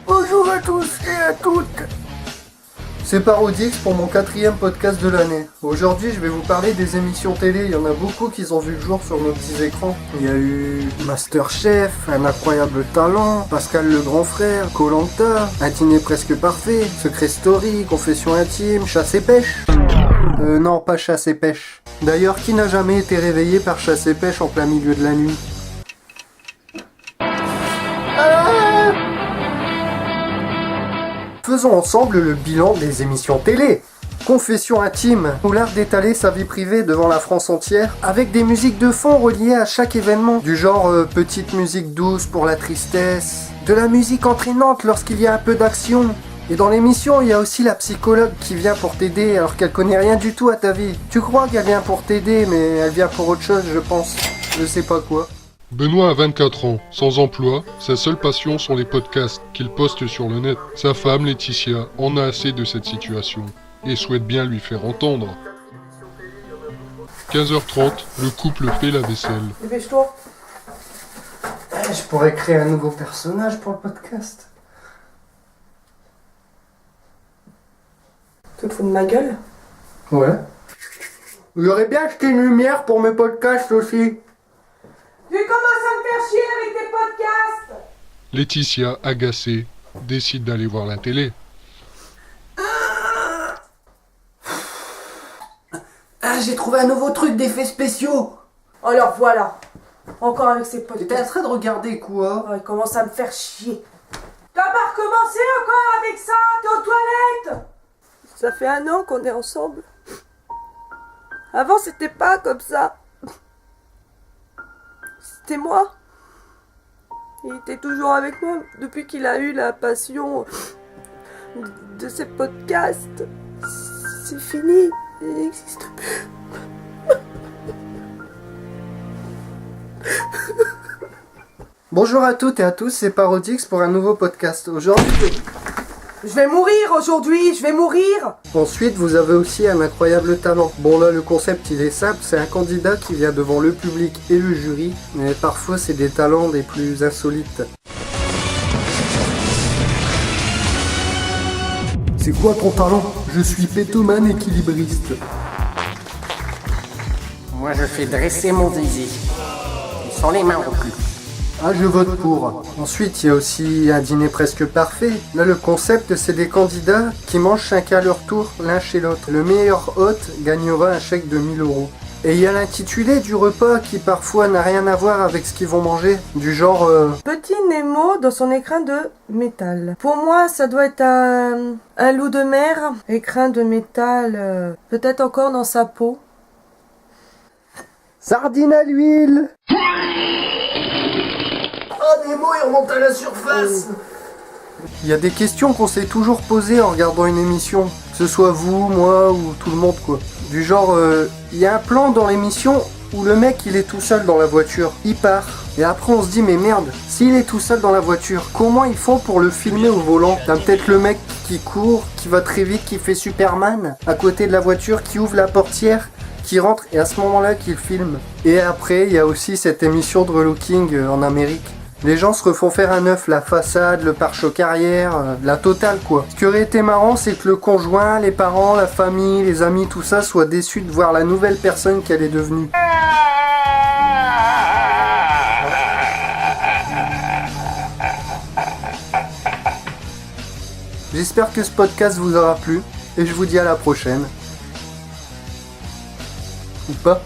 Bonjour à tous et à toutes. C'est Parodix pour mon 4e podcast de l'année. Aujourd'hui, je vais vous parler des émissions télé. Il y en a beaucoup qui ont vu le jour sur nos petits écrans. Il y a eu Masterchef, Un incroyable talent, Pascal le grand frère, Koh-Lanta, Un dîner presque parfait, Secret Story, Confession intime, Chasse et pêche. Non, pas Chasse et pêche. D'ailleurs, qui n'a jamais été réveillé par Chasse et pêche en plein milieu de la nuit ? Faisons ensemble le bilan des émissions télé. Confession intime, où l'art d'étaler sa vie privée devant la France entière, avec des musiques de fond reliées à chaque événement, du genre petite musique douce pour la tristesse, de la musique entraînante lorsqu'il y a un peu d'action. Et dans l'émission, il y a aussi la psychologue qui vient pour t'aider alors qu'elle connaît rien du tout à ta vie. Tu crois qu'elle vient pour t'aider, mais elle vient pour autre chose, je pense. Je sais pas quoi. Benoît a 24 ans, sans emploi, sa seule passion sont les podcasts qu'il poste sur le net. Sa femme, Laetitia, en a assez de cette situation et souhaite bien lui faire entendre. 15h30, le couple fait la vaisselle. Dépêche-toi. Je pourrais créer un nouveau personnage pour le podcast. Tu te fous de ma gueule? Ouais. J'aurais bien acheté une lumière pour mes podcasts aussi. Tu commences à me faire chier avec tes podcasts! Laetitia, agacée, décide d'aller voir la télé. J'ai trouvé un nouveau truc d'effets spéciaux. Alors voilà, encore avec ces podcasts. T'es en train de regarder quoi? Oh, il commence à me faire chier. T'as pas recommencé encore avec ça? T'es aux toilettes? Ça fait 1 an qu'on est ensemble. Avant c'était pas comme ça. C'était moi. Il était toujours avec moi depuis qu'il a eu la passion de ces podcasts. C'est fini, il n'existe plus. Bonjour à toutes et à tous, c'est Parodix pour un nouveau podcast. Aujourd'hui... Je vais mourir aujourd'hui, je vais mourir. Ensuite, vous avez aussi Un incroyable talent. Bon là, le concept il est simple, c'est un candidat qui vient devant le public et le jury, mais parfois c'est des talents des plus insolites. C'est quoi ton talent? Je suis pétomane équilibriste. Moi je fais dresser mon zizi. Sans les mains au cul. Ah, je vote pour. Ensuite, il y a aussi Un dîner presque parfait. Là, le concept, c'est des candidats qui mangent chacun à leur tour, l'un chez l'autre. Le meilleur hôte gagnera un chèque de 1000 €. Et il y a l'intitulé du repas qui parfois n'a rien à voir avec ce qu'ils vont manger. Du genre... Petit Nemo dans son écrin de métal. Pour moi, ça doit être un loup de mer. Écrin de métal, peut-être encore dans sa peau. Sardine à l'huile. Oh, Nemo, il remonte à la surface. Il y a des questions qu'on s'est toujours posées en regardant une émission. Que ce soit vous, moi ou tout le monde, quoi. Du genre, il y a un plan dans l'émission où le mec, il est tout seul dans la voiture. Il part. Et après, on se dit, mais merde, s'il est tout seul dans la voiture, comment ils font pour le filmer au volant? T'as peut-être le mec qui court, qui va très vite, qui fait Superman, à côté de la voiture, qui ouvre la portière, qui rentre, et à ce moment-là, qu'il filme. Et après, il y a aussi cette émission de relooking en Amérique. Les gens se refont faire un œuf, la façade, le pare-choc arrière, la totale quoi. Ce qui aurait été marrant, c'est que le conjoint, les parents, la famille, les amis, tout ça soient déçus de voir la nouvelle personne qu'elle est devenue. J'espère que ce podcast vous aura plu, et je vous dis à la prochaine. Ou pas.